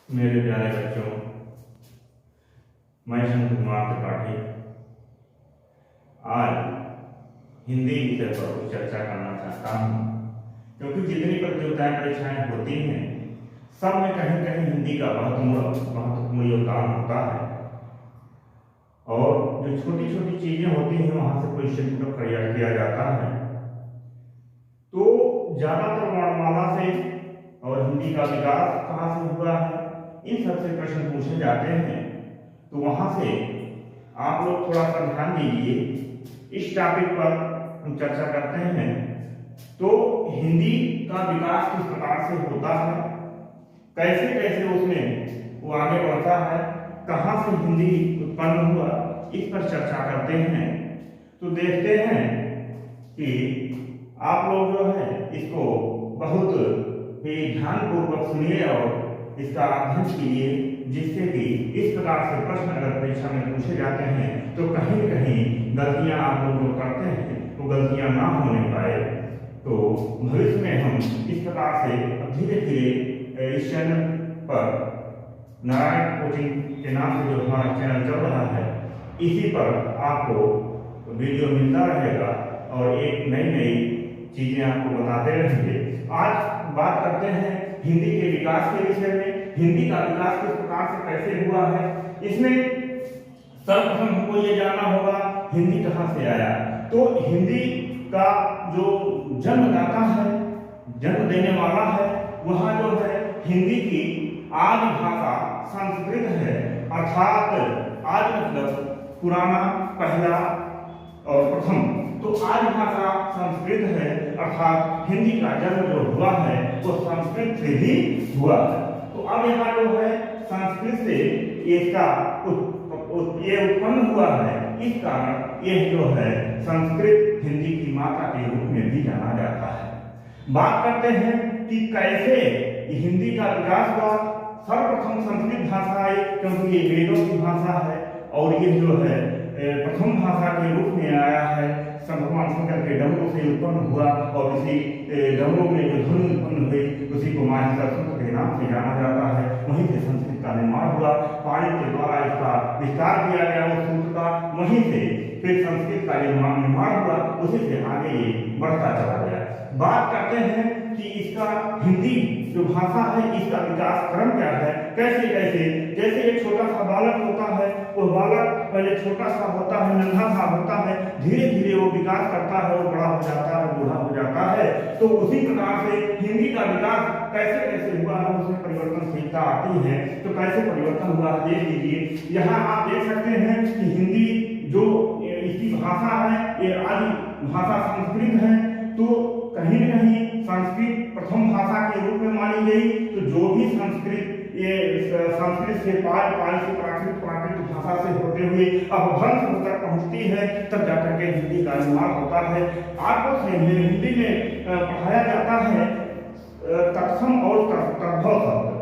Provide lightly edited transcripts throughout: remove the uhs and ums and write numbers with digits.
मेरे प्यारे बच्चों, मैं संत कुमार त्रिपाठी आज हिंदी विषय पर कुछ चर्चा करना चाहता हूँ, क्योंकि जितनी प्रतियोगिताएं परीक्षाएं होती हैं सब में कहीं कहीं हिंदी का महत्वपूर्ण योगदान होता है। और जो छोटी छोटी चीजें होती हैं वहां से क्वेश्चन का प्रयास किया जाता है। तो ज्यादातर वर्णमाला से और हिंदी का विकास कहाँ से हुआ है, इन सबसे प्रश्न पूछे जाते हैं। तो वहां से आप लोग थोड़ा सा ध्यान दीजिए। इस टॉपिक पर हम चर्चा करते हैं। तो हिंदी का विकास किस प्रकार से होता है, कैसे कैसे उसमें वो आगे बढ़ता है, कहाँ से हिंदी उत्पन्न हुआ, इस पर चर्चा करते हैं। तो देखते हैं कि आप लोग जो है इसको बहुत ही ध्यानपूर्वक सुनिए और इसका अध्ययन कीजिए, जिससे कि इस प्रकार से प्रश्न अगर परीक्षा में पूछे जाते हैं तो कहीं न कहीं गलतियां आप लोग जो करते हैं वो गलतियां ना होने पाए। तो भविष्य में हम इस प्रकार से धीरे धीरे इस चैनल पर नारायण कोचिंग के नाम से जो हमारा चैनल चल रहा है, इसी पर आपको वीडियो मिलता रहेगा और एक नई नई चीजें आपको बताते रहेंगे। आज बात करते हैं हिंदी के विकास के विषय में। हिंदी का विकास किस प्रकार से कैसे हुआ है, इसमें सर्वप्रथम हमको ये जानना होगा हिंदी कहाँ से आया। तो हिंदी का जो जन्मदाता है, जन्म देने वाला है, वह जो है हिंदी की आदि भाषा संस्कृत है। अर्थात आदि मतलब पुराना, पहला और प्रथम। तो आदि भाषा संस्कृत है, अर्थात हिंदी का जन्म जो हुआ है वो संस्कृत से ही हुआ है। तो अब यहाँ जो है संस्कृत से इसका ये उत्पन्न हुआ है, इस कारण यह जो है संस्कृत हिंदी की माता के रूप में भी जाना जाता है। बात करते हैं कि कैसे हिंदी का विकास हुआ। सर्वप्रथम संस्कृत भाषा आई, क्योंकि ये वेदों की भाषा है और ये जो है प्रथम भाषा के रूप में आया है। भगवान शंकर के डमरू से उत्पन्न हुआ और इसी डमरू में जो ध्वनि उत्पन्न हुई उसी को माही संस्कृत के नाम से जाना जाता है। वहीं से संस्कृत का निर्माण हुआ, पाणि के द्वारा इसका विस्तार किया गया उस सूत्र का, वहीं से फिर संस्कृत का निर्माण हुआ, उसी से आगे ये बढ़ता चला गया। बात करते हैं कि इसका हिंदी जो भाषा है इसका विकास क्रम क्या है, कैसे कैसे। जैसे एक छोटा सा बालक होता है, वो बालक पहले छोटा सा होता है, नन्हा सा होता है, धीरे धीरे वो विकास करता है, वो बड़ा हो जाता है, बूढ़ा हो जाता है। तो उसी प्रकार से हिंदी का विकास कैसे कैसे हुआ है, उसमें परिवर्तनशीलता आती है। तो कैसे परिवर्तन हुआ है देख लीजिए। यहाँ आप देख सकते हैं कि हिंदी जो इसकी भाषा है ये आदि भाषा संस्कृत है। तो कहीं न कहीं संस्कृत प्रथम भाषा के रूप में मानी गई। तो जो भी संस्कृत ये संस्कृत से पाली, पाली से प्राकृत, प्राकृत भाषा से होते हुए अपभ्रंश होकर पहुंचती है, तब जाकर के हिंदी का निर्माण होता है। आपको हिंदी में पढ़ाया जाता है तत्सम और तद्भव शब्द।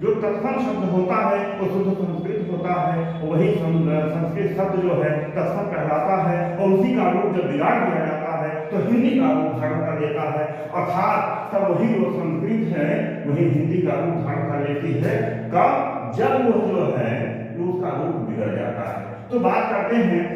जो तत्सम शब्द होता है वो शुद्ध संस्कृत होता है, वही संस्कृत शब्द जो है तत्सम कहलाता है। और उसी का रूप जब बिगाड़ दिया जाता है तो हिंदी का रूप धारण कर लेता है। अर्थात तब वही जो संस्कृत है वही हिंदी का रूप धारण कर लेती है। कब? जब वो जो है उसका रूप बिगड़ जाता है। तो बात करते हैं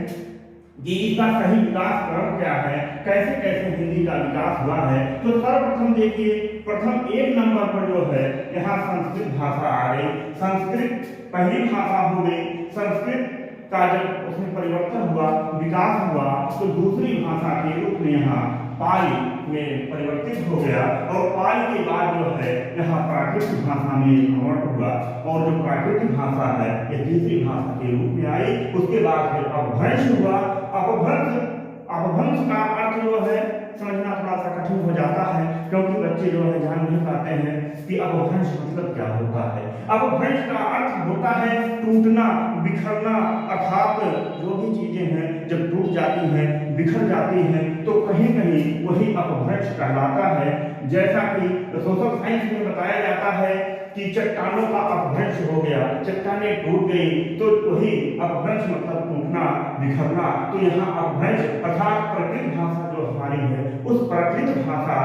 कि इसका सही विकास क्रम क्या है, कैसे कैसे हिंदी का विकास हुआ है। तो सर्वप्रथम देखिए, प्रथम एक नंबर पर जो है यहाँ संस्कृत भाषा आ गई। संस्कृत पहली भाषा हो गई। संस्कृत का जब उसमें परिवर्तन हुआ, विकास हुआ, तो दूसरी भाषा के रूप में यहाँ पाली में परिवर्तित हो गया। और पाली के बाद जो है यहाँ प्राकृतिक भाषा में कन्वर्ट हुआ और जो प्राकृतिक भाषा है ये तीसरी भाषा के रूप में आई। उसके बाद फिर अपभ्रंश हुआ। अपभ्रंश का अर्थ जो है समझना थोड़ा सा कठिन हो जाता है, क्योंकि बच्चे जो है जान नहीं पाते हैं कि अपभ्रंश मतलब क्या होता है। अपभ्रंश का अर्थ होता है टूटना, बिखरना। अर्थात जो भी चीजें हैं जब टूट जाती हैं, बिखर जाती हैं, तो कहीं कहीं वही अपभ्रंश कहलाता है। जैसा कि सोशल साइंस में बताया जाता है कि चट्टानों का अपभ्रंश हो गया, चट्टानें टूट गई, तो वही अपभ्रंश मतलब टूटना, बिखरना। तो यहाँ अपभ्रंश अर्थात प्राकृत भाषा जो हमारी है उस प्राकृत भाषा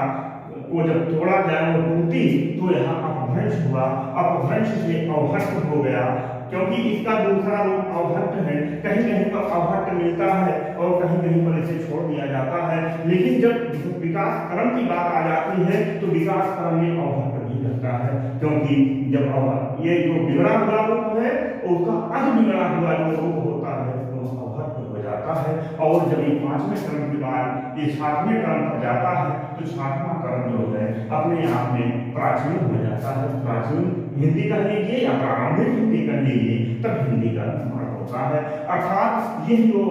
को जब तोड़ा गया, वो टूटी, तो यहाँ अपभ्रंश हुआ, अपभ्रंश से अवहट्ट हो गया, क्योंकि इसका दूसरा रूप अवहट्ट है। कहीं कहीं पर अवहट्ट मिलता है और कहीं कहीं पर इसे छोड़ दिया जाता है, लेकिन जब विकास क्रम की बात आ जाती है तो विकास क्रम में अवहट्ट भी रहता है, क्योंकि जब ये जो बिगड़ा हुआ रूप है उसका अनबिगड़ा हुआ जो रूप होता है तो अवहट्ट हो जाता है। और जब ये 5वें क्रम के बाद ये 7वें क्रम पर जाता है तो 7वां क्रम जो है अपने आप में प्राचीन हो जाता है। प्राचीन हिंदी कह लीजिए या प्रारंभिक हिंदी कह लीजिए, तब हिंदी का निर्माण होता है। अर्थात ये जो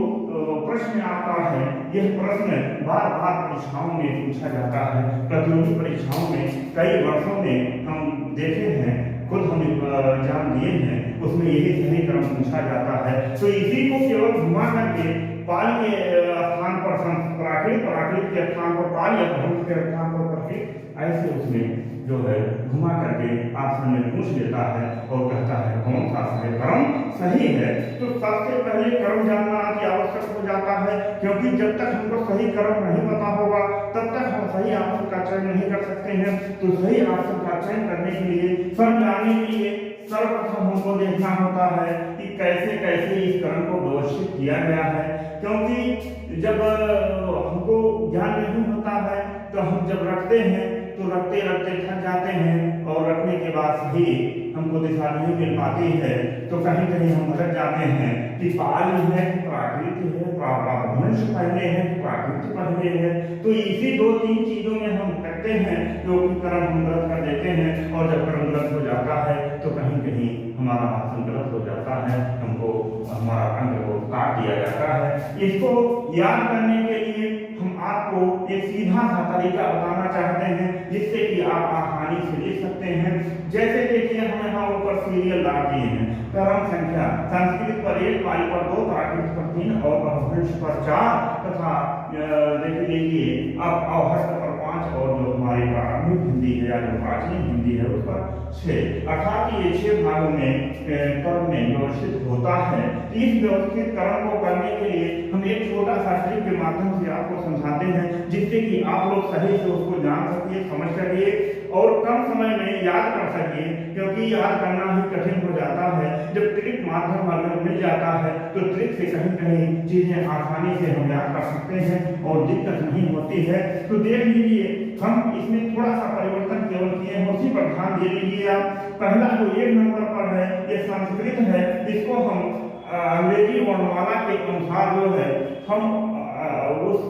प्रश्न आता है, यह प्रश्न बार बार परीक्षाओं में पूछा जाता है। प्रतियोगी परीक्षाओं में कई वर्षों में हम देखे हैं, खुद हम एग्जाम दिए हैं, उसमें यही सही क्रम पूछा जाता है। तो इसी को केवल घुमा करके पाल के स्थान पर प्राकृत, प्राकृत के स्थान पर पाल या भ्रंश के स्थान पर प्राकृत, ऐसे उसमें जो है घुमा करके ऑप्शन में पूछ लेता है और कहता है कौन सा सही क्रम सही है। तो सबसे पहले क्रम जानना अति आवश्यक हो जाता है, क्योंकि जब तक हमको सही क्रम नहीं पता होगा तब तक हम सही ऑप्शन का चयन नहीं कर सकते हैं। तो सही ऑप्शन का चयन करने के लिए, समझाने के लिए सर्वप्रथम हमको देखना होता है कि कैसे कैसे इस क्रम को व्यवस्थित किया गया है, क्योंकि जब हमको ज्ञान नहीं होता है तो हम जब रखते हैं तो रखते रखते थक जाते हैं और रखने के बाद ही हमको दिशा नहीं मिल पाती है, तो कहीं कहीं हम भटक जाते हैं कि पाल है कि प्राकृत है, अपभ्रंश पहले है कि प्राकृत पहले है। तो इसी 2-3 चीजों में हम करते हैं क्योंकि क्रम हम गलत कर देते हैं, और जब क्रम गलत हो जाता है तो कहीं कहीं हमारा ऑप्शन गलत हो जाता है, हमको हमारा अंक को काट दिया जाता है। इसको याद करने के लिए हम आपको एक सीधा सा तरीका बताना चाहते हैं जिससे कि आप आसानी से लिख सकते हैं। जैसे देखिए हम यहाँ ऊपर सीरियल डाल दिए हैं, क्रम संख्या संस्कृत पर 1, पाली पर 2, प्राकृत पर 3 और अपभ्रंश पर 4 तथा देख लीजिए अब अवहट्ट पर 5 और जो हमारी प्रारंभिक हिंदी है या जो प्राचीन हिंदी है उस पर 6। अर्थात ये 6 भागों में क्रम में व्यवस्थित होता है। इस व्यवस्थित क्रम को करने के लिए हम एक छोटा सा ट्रिक के माध्यम से आपको समझाते हैं जिससे कि आप लोग सही से उसको जान सकिए, समझ सकिए और कम समय में याद कर सकिए, क्योंकि याद करना ही कठिन हो जाता है। जब ट्रिक माध्यम अगर मिल जाता है तो ट्रिक से कहीं कहीं चीजें आसानी से हम याद कर सकते हैं और दिक्कत नहीं होती है। तो देख लीजिए हम इसमें थोड़ा सा परिवर्तन केवल किए हैं, उसी पर ध्यान दे लीजिए आप। पहला जो 1 नंबर पर है ये संस्कृत है, इसको हम अंग्रेजी वर्णमाला के अनुसार जो है हम उस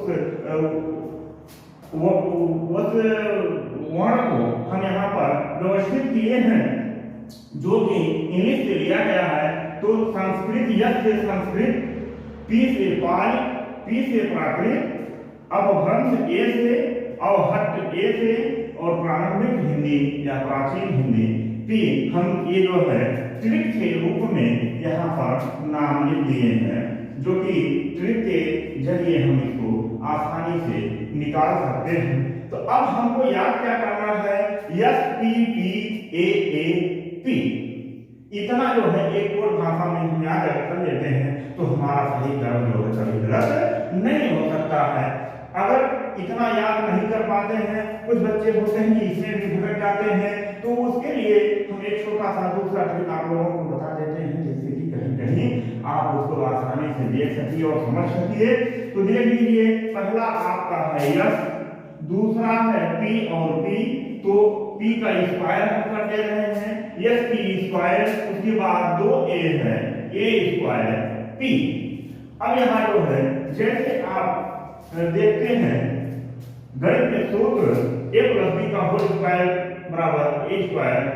वर्ण को हम यहाँ पर व्यवस्थित किए हैं जो कि इंग्लिश से लिया गया है। तो संस्कृत यस से संस्कृत, पी से पाल, पी से प्राकृत, अपभ्रंश ए से, अवहट्ट ए से और प्रारंभिक हिंदी या प्राचीन हिंदी पी। हम ये जो है ट्रिक के रूप में यहाँ पर नाम लिख दिए हैं, जो कि ट्रिक के जरिए हम इसको आसानी से निकाल सकते हैं। तो अब हमको याद क्या करना है, yes P P A A P, इतना जो है एक कोड भाषा में हम याद कर लेते हैं तो हमारा सही क्रम जो है कभी गलत नहीं हो सकता है। अगर इतना याद नहीं कर पाते हैं, कुछ बच्चे होते हैं कि इसमें भी भटक जाते हैं, तो उसके लिए हम एक छोटा सा दूसरा ट्रिक आप लोगों को बता देते हैं जिससे कि कहीं कहीं आप उसको आसानी से देख सकिए और समझ सकिए। तो देख लीजिए पहला आपका है यस, दूसरा है पी और पी, तो पी का स्क्वायर हम कर दे रहे हैं, यस पी स्क्वायर, उसके बाद 2 ए है, ए स्क्वायर पी। अब यहाँ जो है जैसे आप देखते हैं गणित के सूत्र a प्लस b का होल स्क्वायर बराबर a square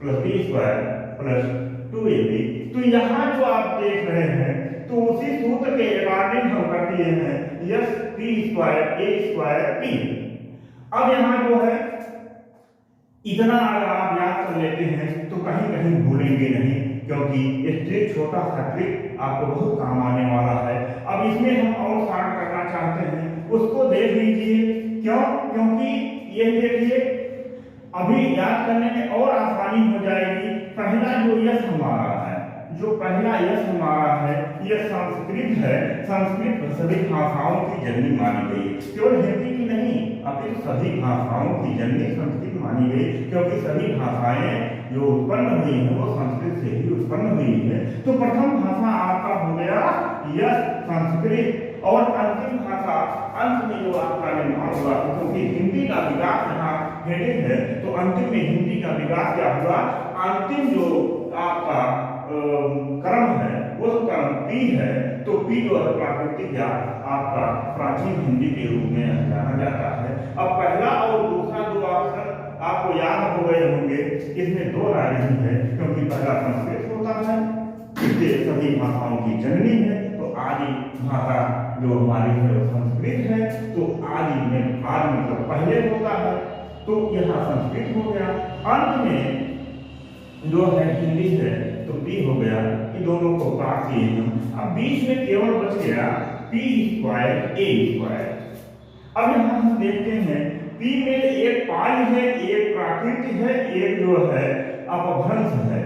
plus b square plus 2ab। तो यहाँ जो आप देख रहे हैं तो उसी सूत्र के अकॉर्डिंग हम कर दिए हैं yes p square a square p। अब यहाँ जो है इतना अगर आप याद कर लेते हैं तो कहीं कहीं भूलेंगे नहीं, क्योंकि ये ट्रिक छोटा सा ट्रिक आपको बहुत काम आने वाला है। अब इसमें हम और शार्ट करना चाहते हैं, उसको देख लीजिए। क्यों? क्योंकि ये देखिए अभी याद करने में और आसानी हो जाएगी। पहला जो यस हमारा है, जो पहला यस हमारा है यह संस्कृत है। संस्कृत सभी भाषाओं की जननी मानी गई है, केवल हिंदी की नहीं, अपितु सभी भाषाओं की जननी संस्कृत मानी गई, क्योंकि सभी भाषाएं जो उत्पन्न हुई है वो संस्कृत से ही उत्पन्न हुई है। तो प्रथम भाषा आपका हो गया यह संस्कृत, और अंतिम भाषा अंत में जो आपका निर्माण हुआ, क्योंकि हिंदी का विकास यहाँ हेडिंग है, तो अंतिम में हिंदी का विकास क्या हुआ, अंतिम जो आपका क्रम है वो क्रम पी है। तो पी जो है प्राकृतिक या आपका प्राचीन हिंदी के रूप में जाना जाता है। अब पहला और दूसरा जो अक्षर आपको याद हो गए होंगे, इसमें दो राय नहीं है, क्योंकि पहला संस्कृत होता है, इससे सभी भाषाओं की जननी है, तो आदि भाषा जो हमारी है वो संस्कृत है, तो आदि में आदि मतलब पहले होता है, तो यहाँ संस्कृत हो गया। अंत में जो है हिंदी है, तो पी हो गया। ये दोनों को काट दिए हम। अब बीच में केवल बच गया पी स्क्वायर ए स्क्वायर। अब यहाँ हम देखते हैं पी में एक पाली है, एक प्राकृत है, एक जो है अपभ्रंश है।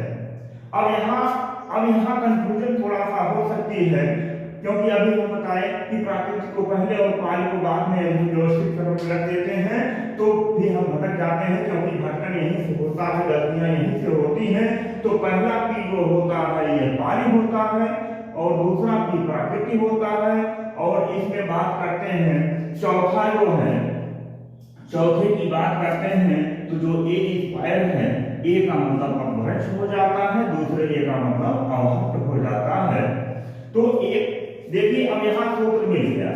अब यहाँ कंफ्यूजन थोड़ा सा हो सकती है, क्योंकि अभी हम बताएं कि प्राकृतिक को पहले और पाली को बाद में हम व्यवस्थित क्रम में रख देते हैं, तो भी हम भटक जाते हैं, क्योंकि भटकन यहीं से होता है, गलतियां यहीं से होती हैं। तो पहला पी जो होता है ये पाली होता है, और दूसरा पी प्राकृतिक होता है। और इसमें बात करते हैं चौथा जो है, चौथे की बात करते हैं, तो जो ए स्क्वायर है, ए का मतलब अपभ्रंश हो जाता है, दूसरे ए का मतलब अवहट्ट हो जाता है। तो एक देखिए अब यहाँ सूत्र मिल गया।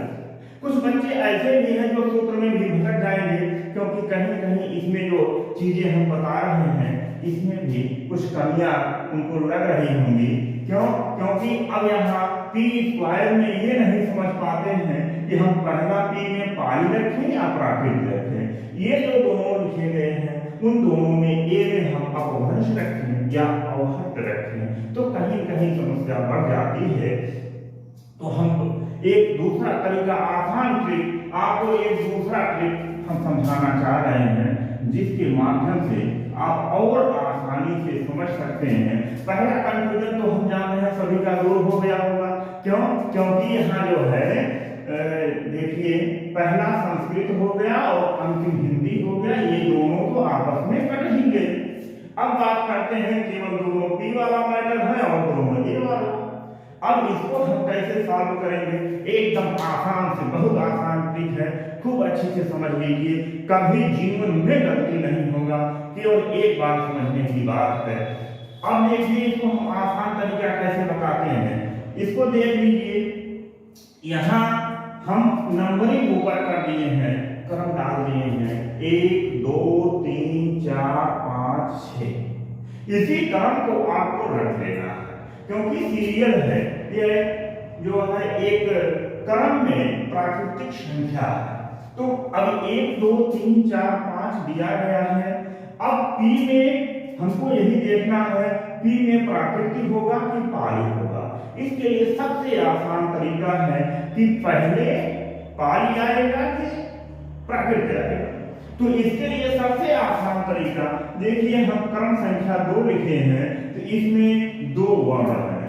कुछ बच्चे ऐसे भी हैं जो सूत्र में भी भटक जाएंगे, क्योंकि कहीं कहीं इसमें जो चीजें हम बता रहे हैं इसमें भी कुछ कमियां उनको लग रही होंगी। क्यों? क्योंकि अब यहाँ पी स्क्वायर में ये नहीं समझ पाते हैं कि हम पहला पी में पाली रखें या प्राकृत रखें। ये जो दोनों लिखे गए हैं उन दोनों में ए में हम अपभ्रंश रखें या अवहट्ट रखें, तो कहीं कहीं समस्या बढ़ जाती है। तो हम एक दूसरा तरीका, आसान ट्रिक, आपको एक दूसरा ट्रिक हम समझाना चाह रहे हैं, जिसके माध्यम से आप और आसानी से समझ सकते हैं। पहला कंफ्यूजन तो हम जान रहे हैं सभी का दूर हो गया होगा। क्यों? क्योंकि यहाँ जो है देखिए पहला संस्कृत हो गया और अंतिम हिंदी हो गया, ये दोनों तो आपस में कट ही गए। अब बात करते हैं केवल दोनों पी वाला मैटर है और दोनों ए वाला। अब इसको हम कैसे सॉल्व करेंगे? एकदम आसान से, बहुत आसान ट्रिक है, खूब अच्छे से समझ लीजिए, कभी जीवन में गलती नहीं होगा, केवल एक बार समझने की बात है। अब देखिए इसको हम आसान तरीका कैसे बताते हैं, इसको देख लीजिए। यहाँ हम नंबरिंग ऊपर कर दिए हैं, क्रम डाल दिए हैं 1 2 3 4 5 6। इसी क्रम को आपको रख देना है, क्योंकि सीरियल है, ये जो है एक क्रम में प्राकृतिक संख्या है। तो अब 1 2 3 4 5 दिया गया है। अब पी में हमको यही देखना है, पी में प्राकृतिक होगा कि पाली होगा। इसके लिए सबसे आसान तरीका है कि पहले पाली आएगा कि प्राकृतिक आएगा। तो इसके लिए सबसे आसान तरीका देखिए, हम क्रम संख्या 2 लिखे हैं, तो इसमें 2 वर्ण हैं।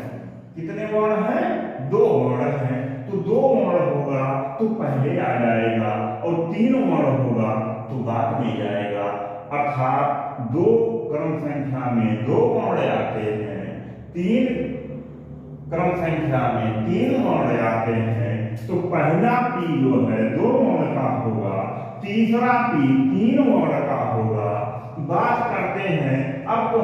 कितने वर्ण हैं? 2 वर्ण हैं। तो 2 वर्ण होगा तो पहले आ जाएगा, और 3 वर्ण होगा तो बाद में जाएगा। अर्थात 2 क्रम संख्या में 2 वर्ण आते हैं, 3 क्रम संख्या में 3 वर्ण आते हैं। तो पहला पी जो है 2 वर्ण का होगा, तीसरा पी 3 वर्ण का होगा। बात करते हैं, अब तो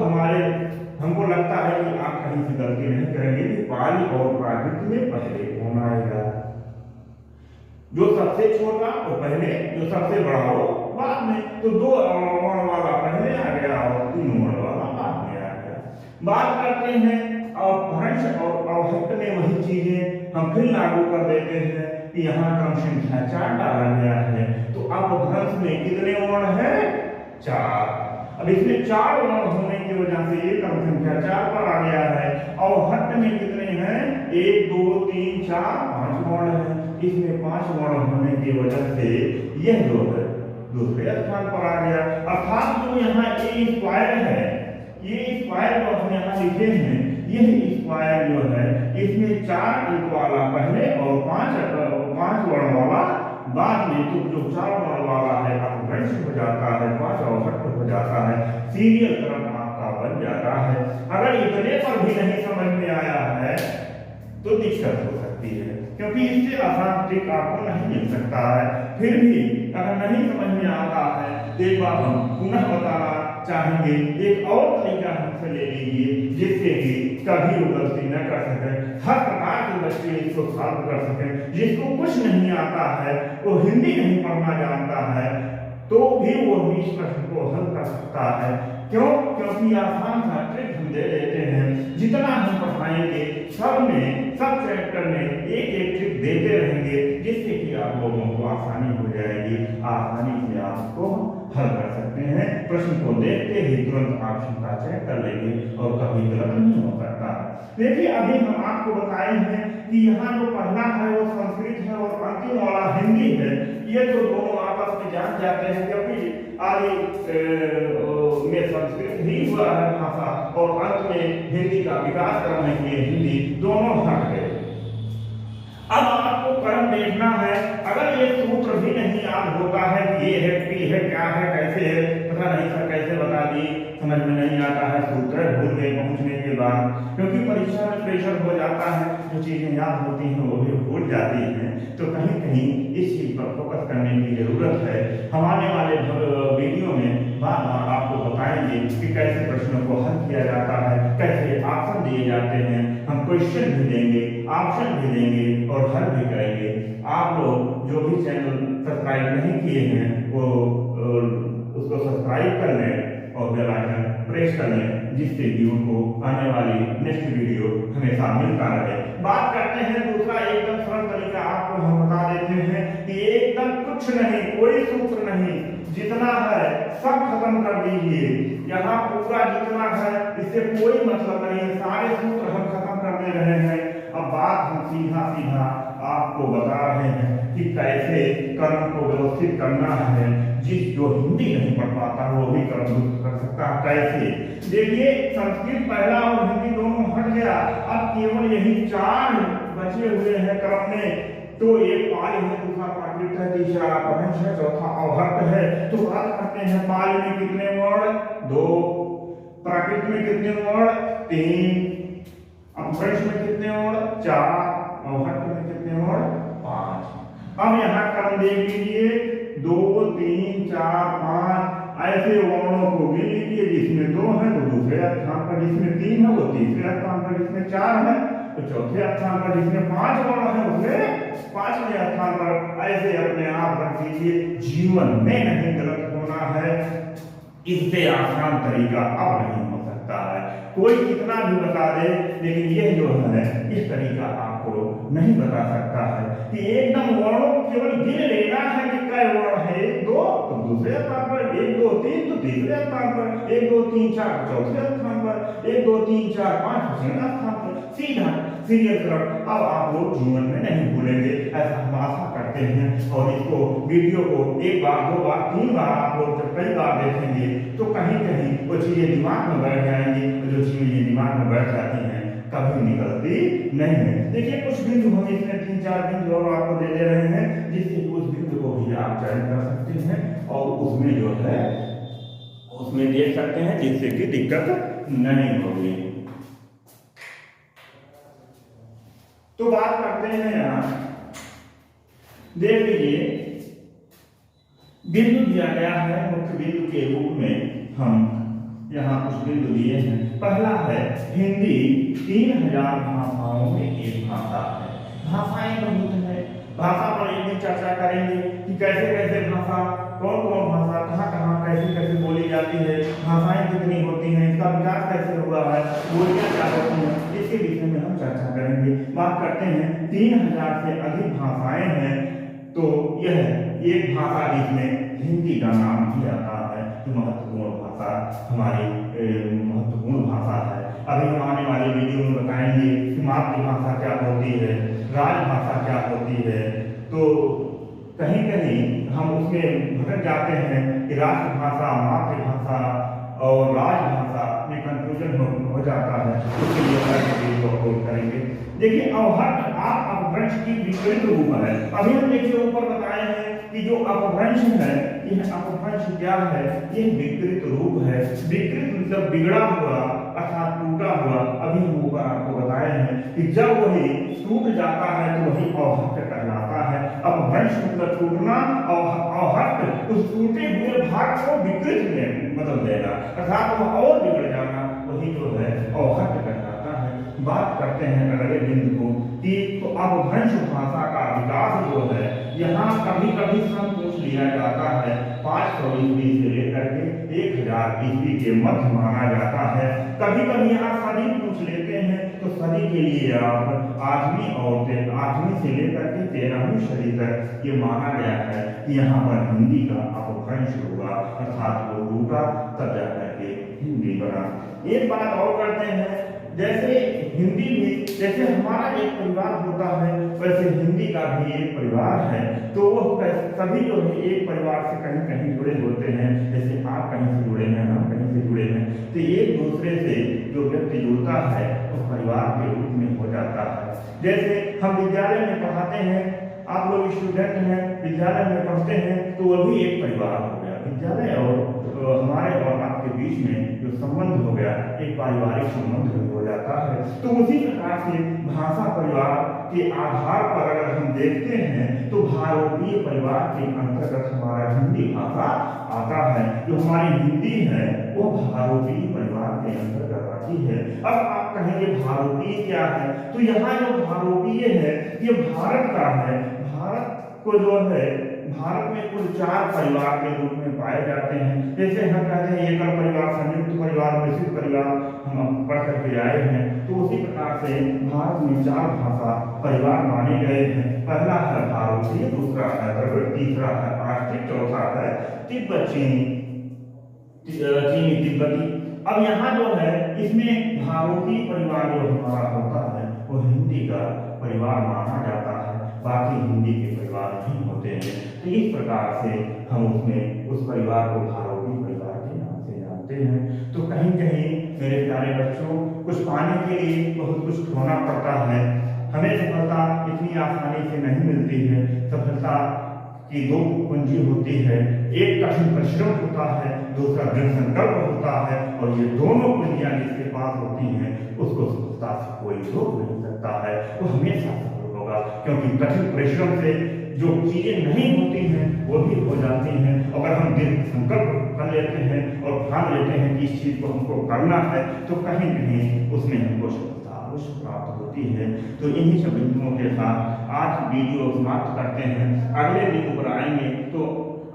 हमको लगता है कि आप कहीं से गलती नहीं करेंगे कि पाली और प्राकृत में पहले कौन आएगा। जो सबसे छोटा वो पहले, जो सबसे बड़ा हो बाद में। तो 2 वर्ण वाला पहले आ गया और 3 वर्ण वाला बाद में आ गया। बात करते हैं अपभ्रंश और अवहट्ट में, वही चीजें हम फिर लागू कर देते हैं कि यहाँ क्रम संख्या 4 डाला गया है। तो अपभ्रंश में कितने वर्ण हैं? 4। अब इसमें 4 वर्ण होने की वजह से ये क्रम संख्या 4 पर आ गया है। अवहट्ट में कितने हैं? 1 2 3 4 5 वर्ण हैं। इसमें 5 वर्ण होने की वजह से यह जो है दूसरे स्थान पर आ गया। अर्थात जो यहाँ ए स्क्वायर है, ये स्क्वायर जो हम यहाँ लिखे हैं, यह स्क्वायर जो है इसमें 4 अंक वाला पहले और 5 वर्ण वाला बाद में तो जो 4 वर्ण वाला है अपभ्रंश हो जाता है, 5 अवभट्ट हो जाता है, सीरियल क्रम आपका बन जाता है। अगर इतने पर भी नहीं समझ में आया है तो दिक्कत हो सकती है, क्योंकि इससे आसान ट्रिक आपको नहीं मिल सकता है। फिर भी अगर नहीं समझ में आता है तो एक बार हम पुनः बताना चाहेंगे, एक और तरीका हमसे ले लीजिए जिससे कि कभी वो गलती न कर सके, हर प्रकार के बच्चे इसको सॉल्व कर सकें। जिसको कुछ नहीं आता है, वो हिंदी नहीं पढ़ना जानता है, तो भी वो इस प्रश्न को हल कर सकता है। क्यों? क्योंकि आसान सा ट्रिक हम दे देते हैं। जितना हम पढ़ाएंगे सब चैप्टर में एक एक ट्रिक देते रहेंगे, जिससे कि आप लोगों को आसानी हो जाएगी, आसानी से आपको हल कर सकते हैं। प्रश्न को देखते ही तुरंत ऑप्शन का चयन कर लेंगे और कभी गलत नहीं हो सकता। देखिए, अभी हम आपको बताए हैं कि यहाँ जो पढ़ना है वो संस्कृत है और अंतिम वाला हिंदी है। ये तो दोनों आपस में जान जाते हैं, क्योंकि आगे में संस्कृत ही हुआ है भाषा और अंत में हिंदी का विकास करने के लिए हिंदी, दोनों हट गए। अब आपको क्रम देखना है। अगर ये सूत्र भी नहीं याद होता है कि ये है, पी है, क्या है, कैसे है, पता नहीं सर कैसे बता दी, समझ में नहीं आता है, सूत्र भूल गए पहुंचने के बाद, क्योंकि परीक्षा में प्रेशर हो जाता है, जो चीजें याद होती हैं वो भी भूल जाती हैं। तो कहीं कहीं इस चीज पर फोकस करने की जरूरत है। हम आने वाले वीडियो में बार बार आपको बताएंगे कि कैसे प्रश्नों को हल किया जाता है, कैसे ऑप्शन दिए जाते हैं, हम क्वेश्चन भी देंगे, ऑप्शन भी देंगे और हल भी करेंगे। आप लोग जो भी चैनल सब्सक्राइब नहीं किए हैं वो उसको सब्सक्राइब कर लें और बेल आइकन प्रेस कर लें, जिससे कि उनको आने वाली नेक्स्ट वीडियो हमेशा मिलता रहे। बात करते हैं दूसरा एकदम सरल तरीका, आपको हम बता देते हैं कि एकदम कुछ नहीं, कोई सूत्र नहीं, जितना है सब खत्म कर दीजिए। यहाँ पूरा जितना है इससे कोई मतलब नहीं है, सारे सूत्र हम खत्म कर दे रहे हैं। अब बात हम सीधा सीधा आपको बता रहे हैं कि कैसे कर्म को व्यवस्थित करना है। जिस जो हिंदी नहीं पढ़ पाता वो भी कर्म कर सकता है। कैसे? देखिए, संस्कृत पहला और हिंदी दोनों हट गया, अब केवल यही 4 बचे हुए हैं क्रम में। तो एक पाल है, दूसरा प्राकृत है, तीसरा अपभ्रंश है, चौथा अवभट्ट है। तो बात करते हैं पाल में कितने वर्ण? 2, प्राकृत में कितने वर्ण? 3, अपभ्रंश में कितने वर्ण? 4, अवभट्ट में कितने वर्ण? 5। अब यहाँ क्रम देख लीजिए, 2, 3, 4, 5 ऐसे वर्णों को गिन लीजिए। जिसमें 2 है वो दूसरे स्थान पर, जिसमें 3 है वो तीसरे स्थान पर, जिसमें 4 है तो चौथे स्थान पर, जिसमें 5 वर्ण है उसमें 5वें स्थान पर। ऐसे अपने आप रख दीजिए, जीवन में नहीं गलत होना है। इससे आसान तरीका अब नहीं हो सकता है। कोई कितना भी बता दे, लेकिन यह जो है इस तरीका आपको नहीं बता सकता है कि एकदम वर्णों केवल गिन लेना है कि कई वर्ण है। 1, 2 तो दूसरे स्थान पर, 1, 2, 3 तो तीसरे स्थान पर, 1, 2, 3, 4 चौथे स्थान पर, 1, 2, 3, 4, 5 छठे स्थान पर। सीधा सीरियल क्रम अब आप लोग जीवन में नहीं भूलेंगे, ऐसा हम आशा करते हैं। और इसको वीडियो को 1 बार 2 बार 3 बार आप लोग जब कई बार देखेंगे तो कहीं कहीं वो चीजें दिमाग में बैठ जाएंगी। जो चीजें दिमाग में बैठ जाती हैं कभी निकलती नहीं है। देखिए, कुछ बिंदु हम इसमें 3-4 बिंदु और आपको दे रहे हैं, जिससे उस बिंदु को भी आप चयन कर सकते हैं और उसमें जो है उसमें देख सकते हैं, जिससे कि दिक्कत नहीं होगी। तो बात करते हैं, यहाँ देख लीजिए, बिंदु दिया गया है। मुख्य बिंदु के रूप में हम यहाँ कुछ बिंदु दिए हैं। पहला है हिंदी 3000 भाषाओं में एक भाषा है। भाषाएं बहुत है, भाषा पर एक दिन चर्चा करेंगे कि कैसे कैसे भाषा, कौन कौन भाषा कहाँ कहाँ कैसे कैसे बोली जाती है, भाषाएं कितनी होती हैं, इसका विकास कैसे हुआ है, बोलियां क्या होती हैं, इसके विषय में हम चर्चा करेंगे। बात करते हैं 3000 से अधिक भाषाएं हैं, तो यह एक भाषा जिसमें हिंदी का नाम भी आता है, जो महत्वपूर्ण भाषा हमारी महत्वपूर्ण भाषा है। अभी हम आने वाले वीडियो में बताएंगे कि मातृभाषा क्या होती है, राजभाषा क्या होती है। तो कहीं कहीं हम उसमें भटक जाते हैं कि राष्ट्रभाषा, मातृभाषा और राजभाषा में कंफ्यूजन हो जाता है। उसके लिए वीडियो अपलोड करेंगे। देखिए, अवभट्ट, आप अपभ्रंश की विपरीत रूप है। अभी हम देखिए ऊपर बताए हैं कि जो अपभ्रंश है, यह अपभ्रंश क्या है, यह विकृत रूप है। विकृत मतलब बिगड़ा हुआ अर्थात टूटा हुआ। अभी हम ऊपर आपको बताए हैं कि जब वही टूट जाता है तो वही अवहट्ट कहलाता है। अपभ्रंश मतलब टूटना, अवहट्ट उस टूटे हुए भाग को विकृत में बदल देना अर्थात वह और बिगड़ जाना, वही जो है अवहट्ट कहलाता है। बात करते हैं अगले बिंदु को कि तो अपभ्रंश भाषा का विकास जो है, यहाँ कभी कभी सन पूछ लिया जाता है 500 ईस्वी से लेकर के 1000 ईस्वी के मध्य माना जाता है। कभी कभी यहाँ सदी पूछ लेते हैं तो सदी के लिए आप 8वीं से लेकर के 13वीं सदी तक ये माना गया है कि यहाँ पर हिंदी का अपभ्रंश हुआ अर्थात वो टूटा तब जाकर के हिंदी बना। एक बात और करते हैं, जैसे हिंदी भी जैसे हमारा एक परिवार होता है वैसे हिंदी का भी एक परिवार है। तो वो सभी जो है एक परिवार से कहीं कहीं जुड़े होते हैं। जैसे आप कहीं से जुड़े हैं, हम कहीं से जुड़े हैं, तो एक दूसरे से जो व्यक्ति जुड़ता है वो परिवार के रूप में हो जाता है। जैसे हम विद्यालय में पढ़ाते हैं, आप लोग स्टूडेंट हैं, विद्यालय में पढ़ते हैं, तो वो भी एक परिवार हो गया। विद्यालय और हमारे और आपके बीच में जो संबंध हो गया एक पारिवारिक संबंध हो जाता है। तो उसी प्रकार से भाषा परिवार के आधार पर अगर हम देखते हैं तो भारतीय परिवार के अंतर्गत हमारा हिंदी भाषा आता है। जो हमारी हिंदी है वो भारतीय परिवार के अंतर्गत आती है। अब आप कहेंगे भारतीय क्या है, तो यहाँ जो भारतीय है ये भारत का है। भारत को जो है भारत में कुल 4 परिवार के रूप में पाए जाते हैं। जैसे हम कहते हैं एकल परिवार, संयुक्त परिवार, मिश्रित परिवार, हम पढ़ करके आए हैं। तो उसी प्रकार से भारत में 4 भाषा परिवार माने गए हैं। पहला है भारतीय, दूसरा है द्रविड़, तीसरा है प्राकृत, चौथा है तिब्बती। अब यहाँ जो है इसमें भारतीय परिवार जो हमारा होता है वो हिंदी का परिवार माना जाता है, बाकी हिंदी के परिवार नहीं होते हैं। तो इस प्रकार से हम उसमें उस परिवार को भारतीय परिवार के नाम से जानते हैं। तो कहीं कहीं मेरे प्यारे बच्चों कुछ पाने के लिए बहुत कुछ खोना पड़ता है। हमें सफलता इतनी आसानी से नहीं मिलती है। सफलता की 2 कुंजी होती है, एक कठिन परिश्रम होता है, दूसरा दृढ़ संकल्प होता है। और ये दोनों कुंजियां जिसके पास होती हैं उसको सफलता से कोई रोक नहीं सकता है, वो हमेशा सफल होगा। क्योंकि कठिन परिश्रम से जो चीजें नहीं होती हैं वो भी हो जाती हैं। अगर हम दृढ़ संकल्प कर लेते हैं और ठान लेते हैं कि इस चीज को हमको करना है तो कहीं कहीं उसमें हमको सफलता अवश्य प्राप्त होती है। तो इन्हीं सब बिंदुओं के साथ आज वीडियो समाप्त करते हैं। अगले वीडियो पर आएंगे तो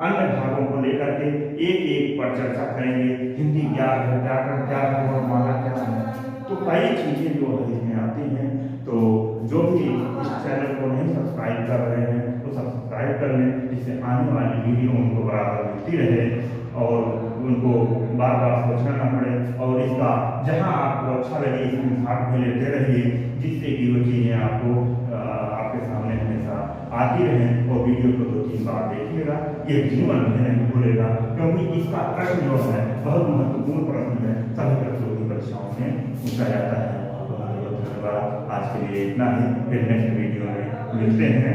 अन्य भागों को लेकर के एक पर चर्चा करेंगे। हिंदी क्या है, व्याकरण क्या है, वर्णमाला क्या है, तो कई चीजें जो है इसमें आती हैं। तो जो भी इस चैनल को नहीं सब्सक्राइब कर रहे हैं तो सब्सक्राइब कर लें, जिससे आने वाली वीडियो उनको बराबर मिलती रहे और उनको बार बार सोचना न पड़े। और इसका जहां आपको अच्छा लगे स्क्रीनशॉट भी लेते रहिए, जिससे कि वो चीज़ें आपको आपके सामने हमेशा आती रहें। और वीडियो को 2-3 बार देखिएगा, ये जीवन में नहीं भूलेगा। क्योंकि इसका प्रश्न जो है बहुत महत्वपूर्ण प्रश्न है, सभी प्रतियोगी परीक्षाओं में पूछा जाता है। आज के लिए इतना ही, फिर नेक्स्ट वीडियो में मिलते हैं।